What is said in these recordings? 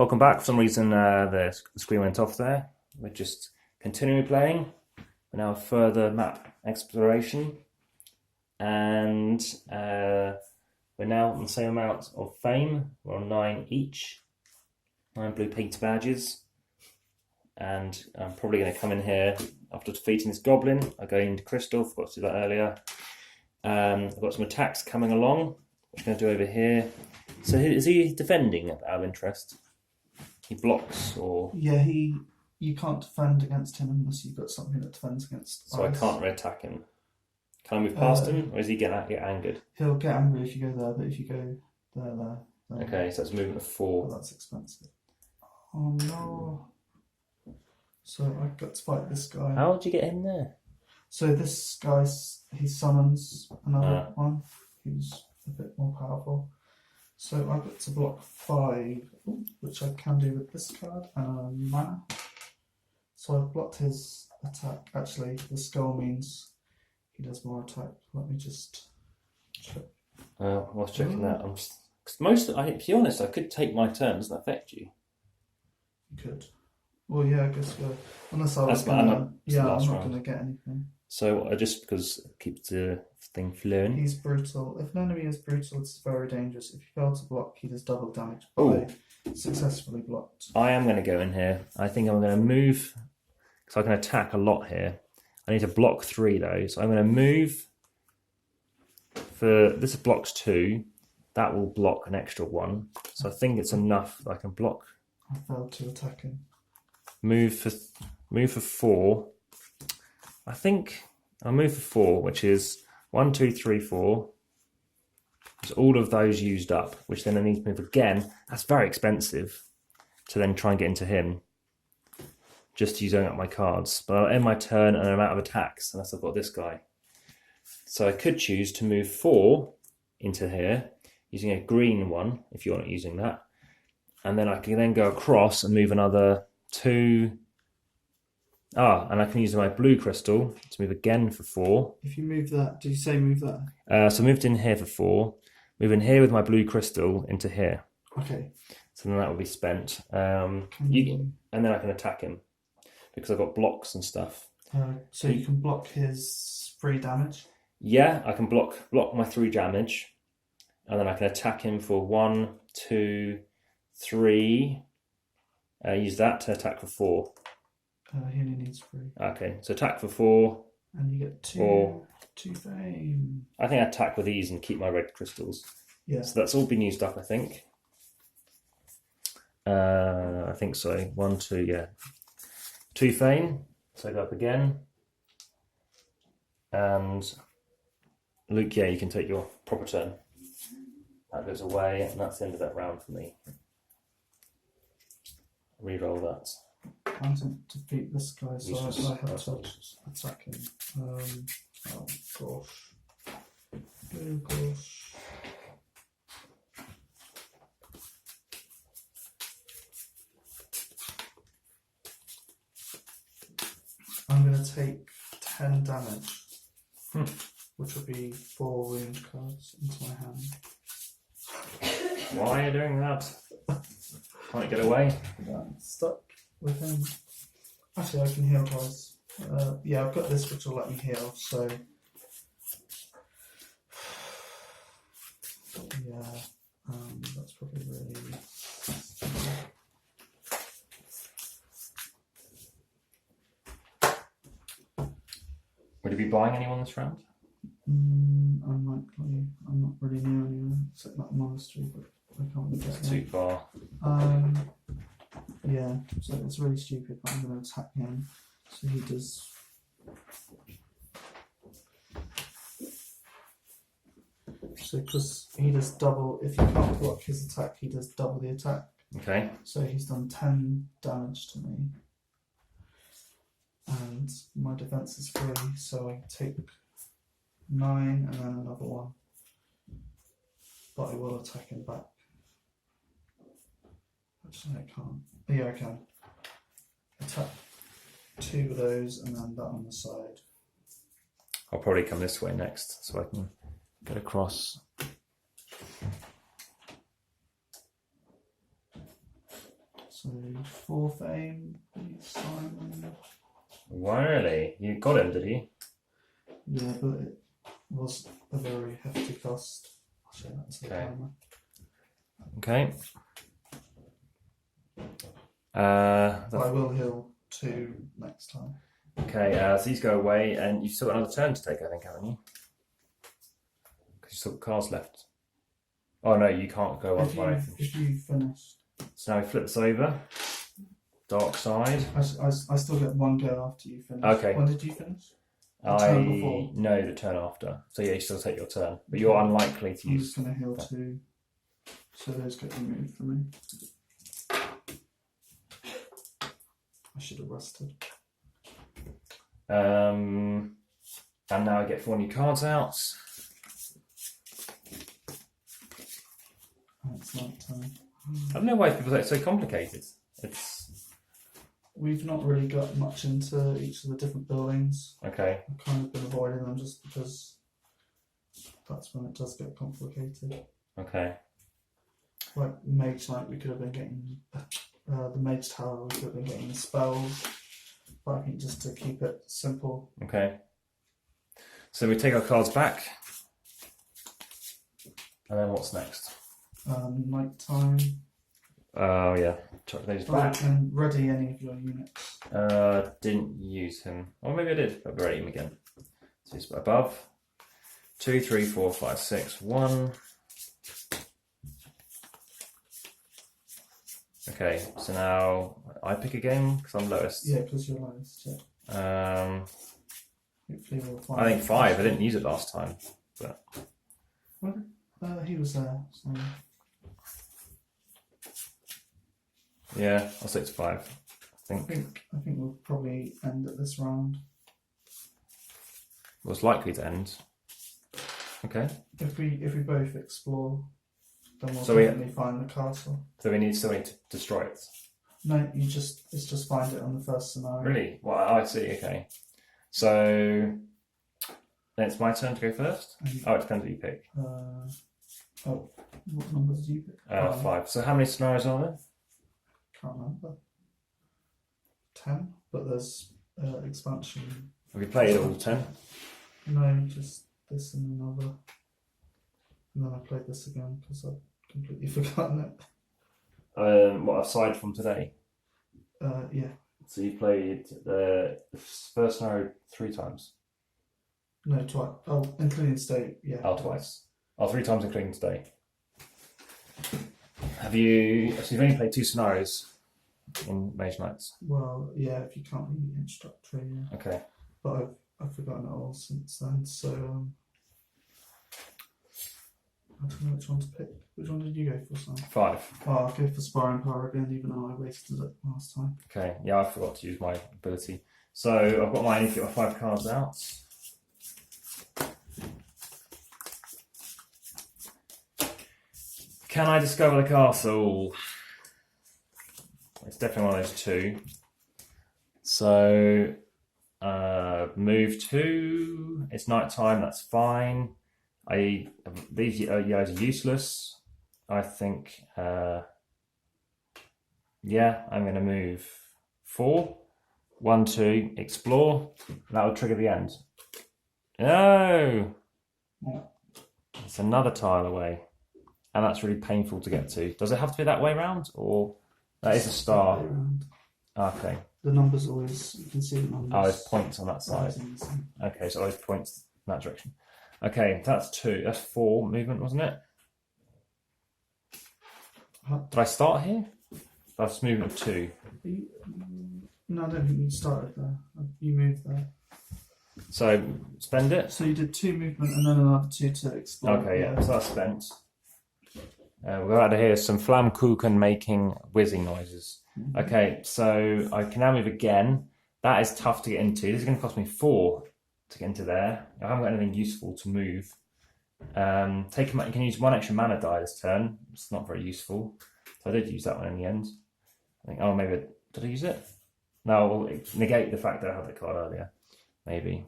Welcome back. For some reason the screen went off there. We're just continuing playing. We're now further map exploration. And we're now on the same amount of fame. We're on 9 each. 9 blue paint badges. And I'm probably going to come in here after defeating this goblin. I go into crystal, forgot to do that earlier. I've got some attacks coming along, which I'm going to do over here. So is he defending out of interest? He blocks or... Yeah, you can't defend against him unless you've got something that defends against So ice. I can't really attack him. Can I move past him, or is he get angered? He'll get angry if you go there, but if you go there. Okay, so it's movement of 4. Oh, that's expensive. Oh no. So I've got to fight this guy. How did you get in there? So this guy, he summons another one who's a bit more powerful. So I've got to block 5, which I can do with this card and a mana. So I've blocked his attack. Actually, the skull means he does more attack. Let me just check. I was checking that. To be honest, I could take my turn. Doesn't that affect you? You could. Well, yeah, I guess so. Unless I was I'm I'm not round. going to get anything. So I just because keep the thing flowing. He's brutal. If an enemy is brutal, it's very dangerous. If you fail to block, he does double damage. Oh, successfully blocked. I am going to go in here. I think I'm going to move because I can attack a lot here. I need to block 3 though, so I'm going to move. For this blocks 2, that will block an extra 1. So I think it's enough that I can block. I failed to attack him. Move for 4. I think I'll move for 4, which is 1, 2, 3, 4. There's all of those used up, which then I need to move again. That's very expensive to then try and get into him. Just using up my cards. But I'll end my turn and I'm out of attacks unless I've got this guy. So I could choose to move 4 into here using a green one if you're not using that. And then I can then go across and move another 2. And I can use my blue crystal to move again for 4. If you move that, did you say move that? So I moved in here for 4. Move in here with my blue crystal into here. Okay. So then that will be spent. And then I can attack him because I've got blocks and stuff. So you can block his 3 damage? Yeah, I can block my 3 damage. And then I can attack him for 1, 2, 3. Use that to attack for 4. He only needs 3. Okay, so attack for 4. And you get 2 fame. I think I attack with these and keep my red crystals. Yeah. So that's all been used up, I think. I think so. 1, 2, yeah. 2 fame. So I go up again. And Luke, yeah, you can take your proper turn. That goes away, and that's the end of that round for me. Reroll that. I want to defeat this guy, so I have to attack him. Oh gosh. Oh gosh. I'm going to take 10 damage, which will be 4 wound cards into my hand. Why are you doing that? Can't get away. I'm stuck with him. Actually, I can heal twice. Yeah, I've got this which will let me heal, so... Yeah, that's probably really... Would you be buying anyone this round? Unlikely. I'm not really near anyone except that monastery, but I can't really get It's too far. Yeah, so it's really stupid, but I'm going to attack him. So he does... So because he does double, if you can't block his attack, he does double the attack. Okay. So he's done 10 damage to me. And my defense is 3, so I take 9 and then another 1. But I will attack him back. Actually, I can't. Yeah, I can. Attack 2 of those and then that on the side. I'll probably come this way next so I can get across. So 4th aim, please, Simon. Really? You got him, did you? Yeah, but it was a very hefty cost. I'll show that to the Okay. camera. Okay. I will heal 2 next time. Okay, so these go away, and you've still got another turn to take, I think, haven't you? Because you've still got cards left. Oh no, you can't go If you finish. So now we flip this over. Dark side. I still get 1 go after you finish. Okay. When did you finish? The turn before? No, the turn after. So yeah, you still take your turn, but you're unlikely to I'm use. just going to heal 2, so those get removed for me. I should have rested. And now I get 4 new cards out. It's night time. I don't know why people say it's so complicated. We've not really got much into each of the different buildings. Okay. I've kind of been avoiding them just because that's when it does get complicated. Okay. Like Mage Knight, we could have been getting the Mage Tower, we could have been getting the spells, but I think just to keep it simple. Okay. So we take our cards back, and then what's next? Night time. Oh yeah, chuck those back. And ready any of your units. Didn't use him. Or maybe I did, but ready him again. So he's above. 2, 3, 4, 5, 6, 1. Okay, so now I pick again because I'm lowest. Yeah, because you're lowest. Yeah. Hopefully we'll find. I think 5. I didn't use it last time, but Well, he was there. So. yeah, I'll stick to 5. I think we'll probably end at this round. was likely to end. Okay. If we both explore, then we'll So definitely find the castle. So we still need to destroy it. No, it's just find it on the first scenario. Really? Well, I see. Okay. So then it's my turn to go first. Oh, it depends what you pick. What number did you pick? 5. So how many scenarios are there? Can't remember. 10, but there's expansion. Have you played all 10? No, just this and another. And then I played this again because I've completely forgotten it. What aside from today? Yeah. So you played the first scenario 3 times? No, twice. Oh, including today, yeah. Oh, twice. Oh, 3 times including today. So you've only played 2 scenarios in Mage Knights? Well, yeah, if you can't be instructor, yeah. Okay. But I've forgotten it all since then, so I don't know which one to pick. Which one did you go for, Sam? 5. Oh, I'll go for Sparring Power again, even though I wasted it last time. Okay, yeah, I forgot to use my ability. So I've got I need to get my 5 cards out. Can I discover the castle? It's definitely one of those 2. So move 2. It's night time. That's fine. These guys are useless. I think. Yeah, I'm going to move 4. 1, 2. Explore. That will trigger the end. No. Yeah. It's another tile away. And that's really painful to get to. Does it have to be that way round, or that is a star? Okay. The numbers always, you can see the numbers. Oh, there's points on that side. Okay, so always points in that direction. Okay, that's 2. That's 4 movement, wasn't it? Did I start here? That's movement of 2. No, I don't think you started there. You moved there. So spend it. So you did 2 movement and then another 2 to explore. Okay, yeah. So that's spent. We're out of here. Some Flammkuchen making whizzing noises. Okay, so I can now move again. That is tough to get into. This is going to cost me 4 to get into there. I haven't got anything useful to move. You can use 1 extra mana die this turn. It's not very useful. So I did use that one in the end. I think. Oh, maybe did I use it? No, we'll negate the fact that I had the card earlier. Maybe.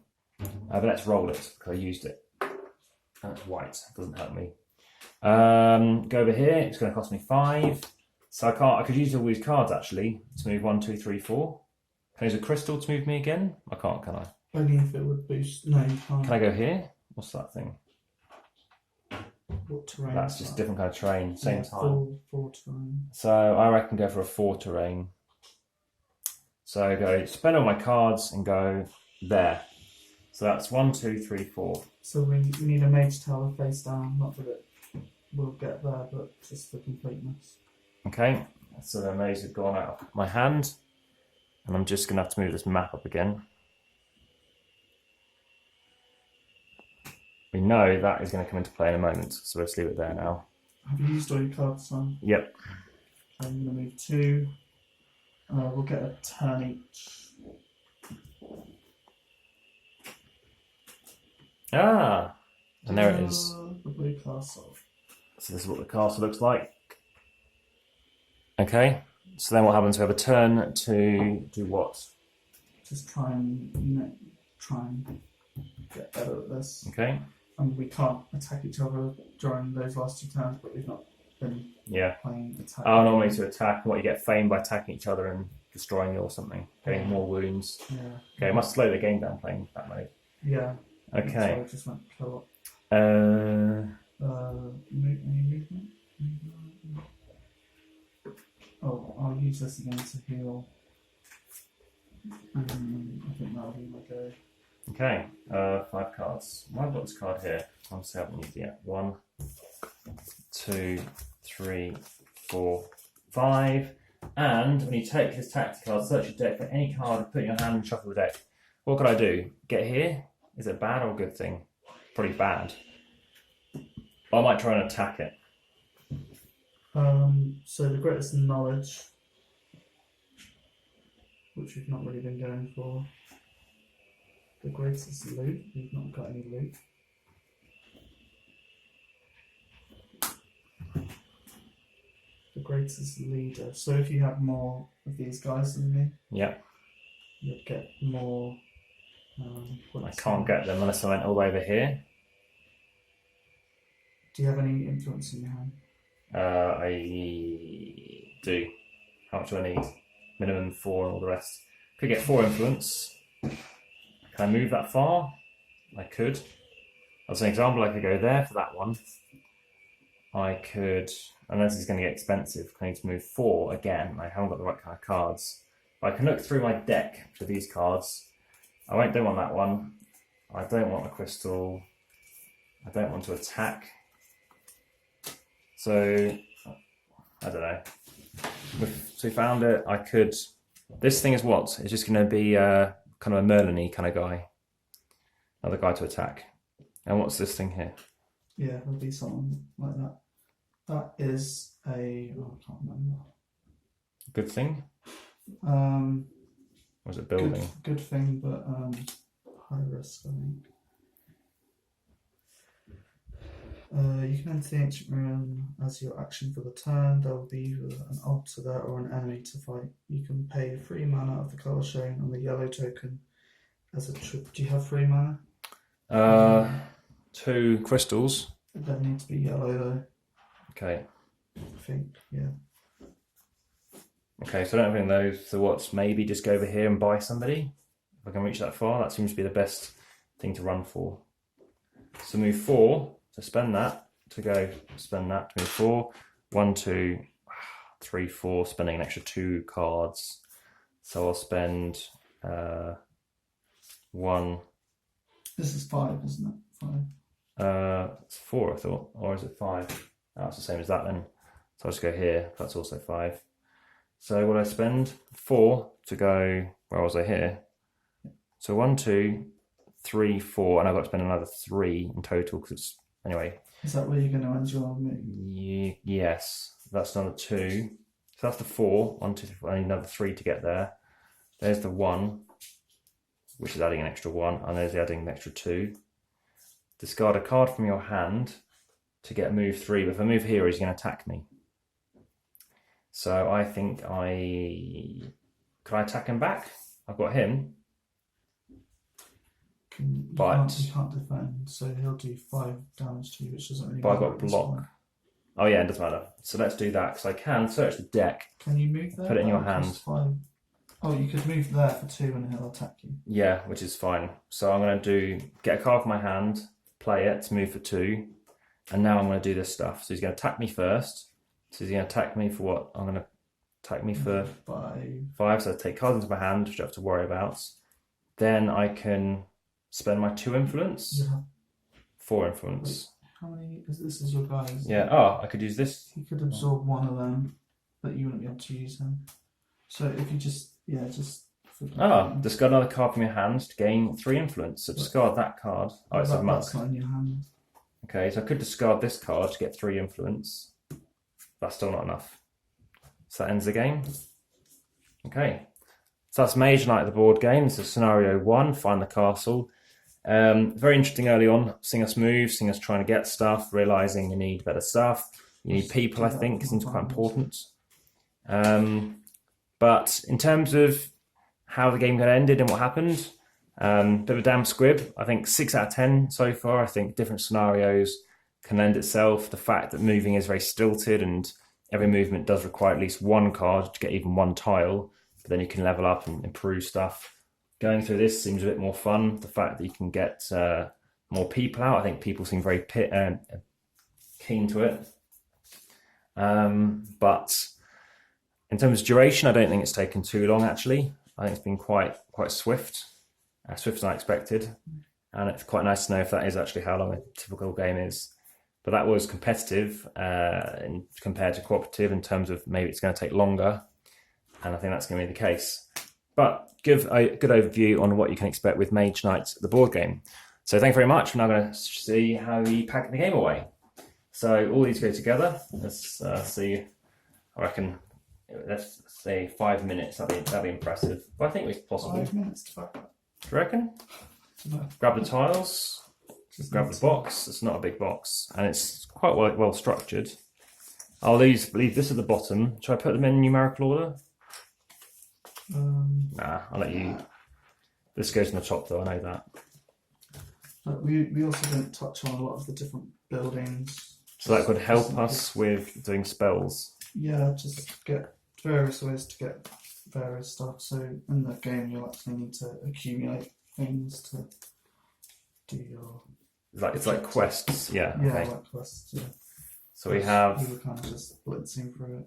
But let's roll it because I used it. That's white. It doesn't help me. Go over here. It's going to cost me 5. So I can't. I could use all these cards actually to move 1, 2, 3, 4. Can I use a crystal to move me again? I can't, can I? Only if it would boost. No, you can't. Can I go here? What's that thing? What terrain? That's just a different kind of terrain. Same time. Four terrain. So I reckon go for a 4 terrain. So I go spend all my cards and go there. So that's 1, 2, 3, 4. So we need a mage tower face down. Not that it will get there, but just for completeness. Okay. So the maze has gone out of my hand, and I'm just gonna have to move this map up again. We know that is going to come into play in a moment, so let's leave it there now. Have you used all your cards, son? Yep. I'm going to move 2. We'll get a turn each. Ah! And there it is. The blue castle. So this is what the castle looks like. Okay. So then what happens? We have a turn to do what? Just try and get better at this. Okay. And we can't attack each other during those last 2 turns, but we've not been playing attack. Oh, normally to attack, what you get fame by attacking each other and destroying you or something, getting more wounds. Yeah. Okay, it must slow the game down playing that mode. Yeah. Okay. So I just went kill up. Movement? Oh, I'll use this again to heal. I think that'll be my go. Okay, 5 cards. I've got this card here. Obviously, I haven't used it yet. 1, 2, 3, 4, 5. And when you take this tactic card, search your deck for any card, put it in your hand and shuffle the deck. What could I do? Get here? Is it a bad or a good thing? Probably bad. I might try and attack it. So the greatest knowledge, which we've not really been going for. The greatest loot, we've not got any loot. The greatest leader. So if you have more of these guys than me, you'll get more. I can't get them unless I went all the way over here. Do you have any influence in your hand? I do. How much do I need? Minimum 4 and all the rest. Could get 4 influence. Can I move that far? I could. As an example, I could go there for that one. I could, unless it's going to get expensive, I need to move 4 again. I haven't got the right kind of cards. But I can look through my deck for these cards. I don't want that one. I don't want the crystal. I don't want to attack. So, I don't know. So we found it. I could. This thing is what? It's just going to be kind of a Merlin-y kind of guy. Another guy to attack. And what's this thing here? Yeah, there'll be something like that. That is a. Oh, I can't remember. Good thing? Or is it building? Good thing, but high risk, I think. You can enter the ancient realm as your action for the turn. There will be either an altar there or an enemy to fight. You can pay 3 mana of the colour shown on the yellow token as a trip. Do you have 3 mana? 2 crystals. It doesn't need to be yellow though. Okay. I think, yeah. Okay, so I don't think those. So what's maybe just go over here and buy somebody? If I can reach that far, that seems to be the best thing to run for. So move 4 to spend that, to go spend that to move 4. 1, 2, 3, 4, spending an extra 2 cards. So I'll spend 1. This is 5, isn't it? 5. It's 4, I thought, or is it 5? Oh, it's the same as that then. So I'll just go here. That's also 5. So what I spend 4 to go. Where was I here? So 1, 2, 3, 4, and I've got to spend another 3 in total because it's anyway. Is that where you're going to end your move? Yes, that's another 2. So that's the 4. 1, 2, 3, 4. I need another 3 to get there. There's the 1, which is adding an extra 1, and there's adding an extra 2. Discard a card from your hand to get move 3. But if I move here, he's going to attack me. So I think could I attack him back? I've got him. You can't defend, so he'll do 5 damage to you, which doesn't really But I've matter got at this block. point. Oh yeah, it doesn't matter. So let's do that, because I can search the deck. Can you move there? Put it in your That hand. costs 5. Oh, you could move there for 2 and he'll attack you. Yeah, which is fine. So I'm going to get a card from my hand, play it to move for 2, and now I'm going to do this stuff. So he's going to attack me first. So he's going to attack me for what? I'm going to attack me for 5. So I take cards into my hand, which I have to worry about. Then I can spend my 2 influence. Yeah. 4 influence. Wait, how many? This is your guys. Yeah. Oh, I could use this. You could absorb one of them, but you wouldn't be able to use them. So if you just discard another card from your hand to gain 3 influence. So discard that card. Oh, it's a monk. That's not in your hand. Okay, so I could discard this card to get 3 influence. That's still not enough. So that ends the game. Okay. So that's Mage Knight, the board game. This is scenario 1, find the castle. Very interesting early on, seeing us move, seeing us trying to get stuff, realising you need better stuff. You need people, I think, seems quite important. But in terms of how the game got ended and what happened, bit of a damn squib. I think 6 out of 10 so far. I think different scenarios can lend itself. The fact that moving is very stilted and every movement does require at least 1 card to get even 1 tile, but then you can level up and improve stuff. Going through this seems a bit more fun. The fact that you can get more people out, I think people seem very keen to it. But in terms of duration, I don't think it's taken too long, actually. I think it's been quite swift, swifter than I expected. And it's quite nice to know if that is actually how long a typical game is. But that was competitive compared to cooperative in terms of maybe it's going to take longer. And I think that's going to be the case. But give a good overview on what you can expect with Mage Knight, the board game. So thank you very much. We're now going to see how we pack the game away. So all these go together. Let's see. I reckon, let's say 5 minutes. That'd be impressive. But I think it's possible. 5 minutes to pack that. Do you reckon? No. Grab the tiles. Grab the box. It's not a big box, and it's quite well structured. I'll leave this at the bottom. Should I put them in numerical order? Nah, I'll let you. This goes in the top, though. I know that. But we also didn't touch on a lot of the different buildings. So that could help us with doing spells. Yeah, just get various ways to get various stuff. So in the game, you'll actually need to accumulate things to do your. It's like quests, yeah. Yeah, okay. like quests. Yeah. So we have. We were kind of just blitzing through it.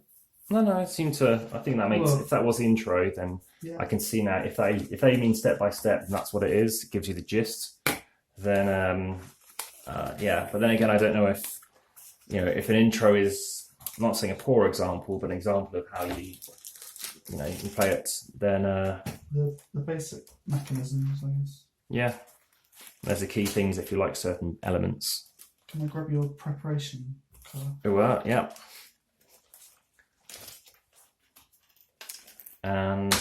No, it seemed to. I think that makes. If that was the intro, then yeah. I can see now. If they mean step by step, and that's what it is. It gives you the gist. Then yeah. But then again, I don't know if if an intro is. I'm not saying a poor example, but an example of how you play it. Then the basic mechanisms, I guess. Yeah, there's the key things if you like certain elements. Can I grab your preparation card? Oh, yeah. And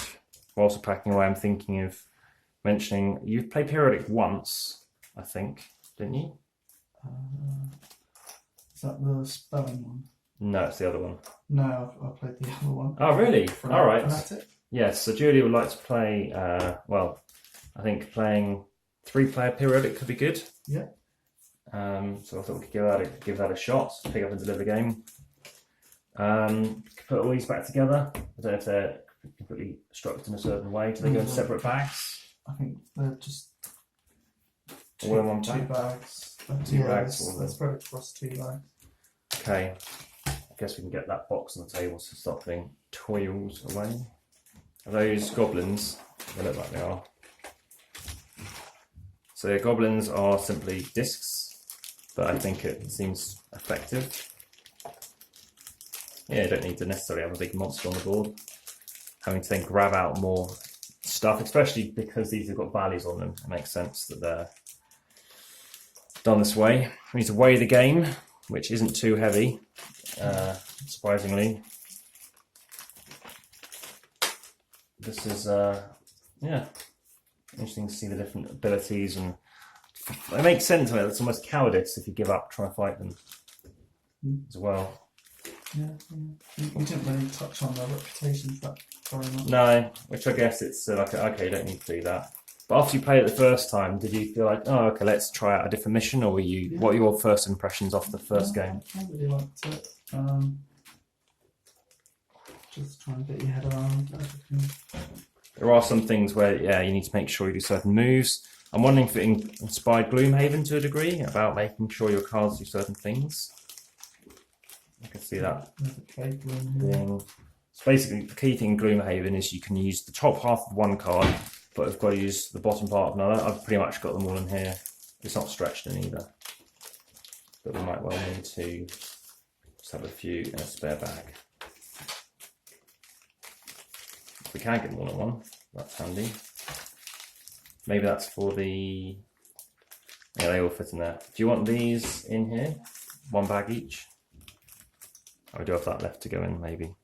whilst we're packing away, I'm thinking of mentioning you've played periodic once, I think, didn't you? Is that the spelling one? No, it's the other one. No, I played the other one. Oh, really? All right. Fanatic? Yes, so Julie would like to play, I think playing 3-player periodic could be good. Yeah. So I thought we could give that a shot, pick up and deliver the game. Put all these back together. I don't know if they're completely structured in a certain way. Do they go in separate bags? I think they're just all in one two bags. Two bags. Let's spread it across 2 bags. Okay. I guess we can get that box on the table to start putting toils away. Are those goblins? They look like they are. So the goblins are simply discs, but I think it seems effective. Yeah, you don't need to necessarily have a big monster on the board. Having to then grab out more stuff, especially because these have got values on them, it makes sense that they're done this way. We need to weigh the game, which isn't too heavy, surprisingly. This is, yeah, interesting to see the different abilities, and it makes sense. It's almost cowardice if you give up trying to fight them as well. Yeah. We didn't really touch on their reputations that very much. No, which I guess it's okay, you don't need to do that. But after you played it the first time, did you feel like, oh, okay, let's try out a different mission, or were you? Yeah. What are your first impressions off the first game? I really liked it. Just try and get your head around everything. There are some things where, yeah, you need to make sure you do certain moves. I'm wondering if it inspired Gloomhaven to a degree about making sure your cards do certain things. I can see that. So basically, the key thing in Gloomhaven is you can use the top half of one card, but I've got to use the bottom part of another. I've pretty much got them all in here. It's not stretched in either. But we might well need to just have a few in a spare bag. We can get them all in one, that's handy. Maybe that's for the... Yeah, they all fit in there. Do you want these in here? One bag each? I do have that left to go in, maybe.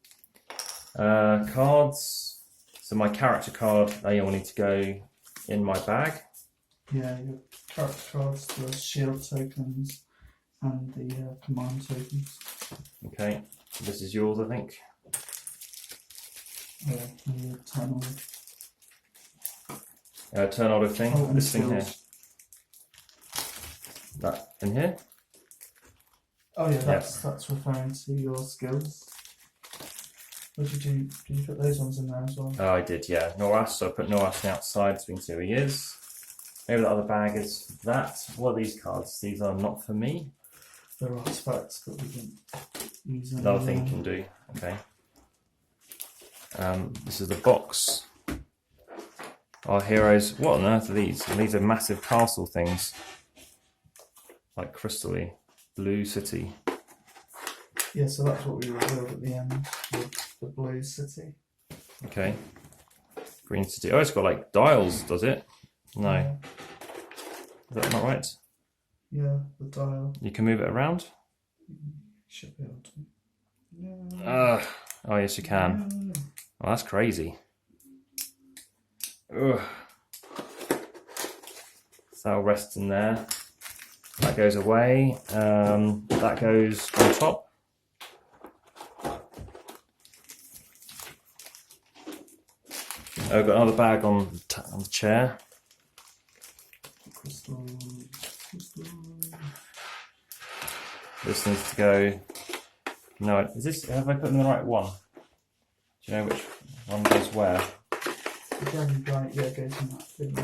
Cards. So my character card, they all need to go in my bag. Yeah, your character cards, the shield tokens, and the command tokens. Okay, this is yours, I think. Yeah, and the Turn order thing. Oh, and this thing here. skills. That in here. Oh yeah, that's referring to your skills. What did you put those ones in there as well? Oh, I did, yeah. Noras. So I put Noras on the outside so we can see who he is. Maybe the other bag is that. What are these cards? These are not for me. They're artifacts that we can use. Another thing you can do. Okay. This is the box. Our heroes. What on earth are these? These are massive castle things. Like crystally. Blue City. Yeah, so that's what we revealed at the end. The blue city. Okay. Green City. Oh, it's got like dials, does it? No. Yeah. Is that not right? Yeah, the dial. You can move it around? Should be able to. Yeah. Oh, yes, you can. Yeah. Oh, that's crazy. Ugh. So that'll rest in there. That goes away. That goes on top. Oh, I've got another bag on the chair. Crystal. This needs to go. No, is this? Have I put in the right one? Do you know which one goes where? The dragon giant, yeah, goes in that thing.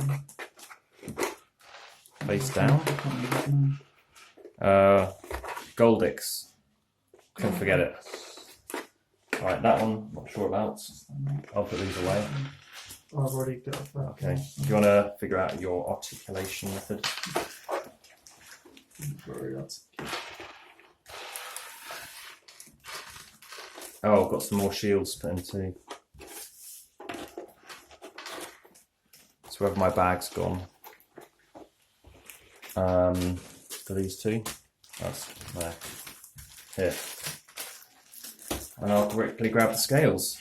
Face down. Goldix. Couldn't forget it. Alright, that one, not sure about. I'll put these away. I've already got that. Okay. Do you want to figure out your articulation method? Oh, I've got some more shields put in too. So wherever my bag's gone. For these two. That's there. Here. And I'll quickly grab the scales.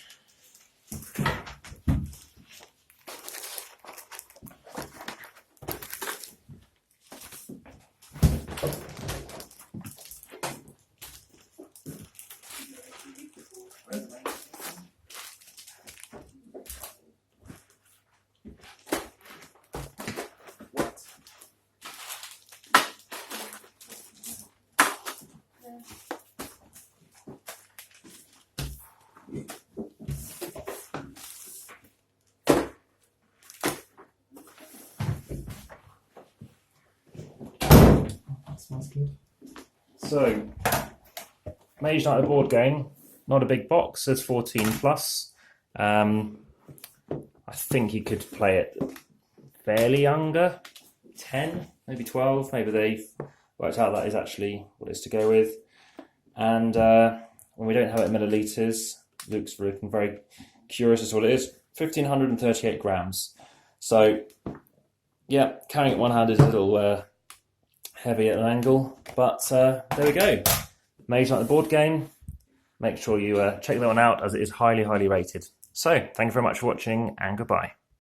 Sounds good. So, Mage Knight, the board game, not a big box, says 14 plus. I think you could play it fairly younger, 10, maybe 12, maybe they've worked out that is actually what it's to go with. And when we don't have it in millilitres, Luke's looking very curious as to what it is. 1,538 grams. So, yeah, carrying it one hand is a little heavy at an angle, but there we go. Mage Knight, the board game. Make sure you check that one out as it is highly, highly rated. So, thank you very much for watching and goodbye.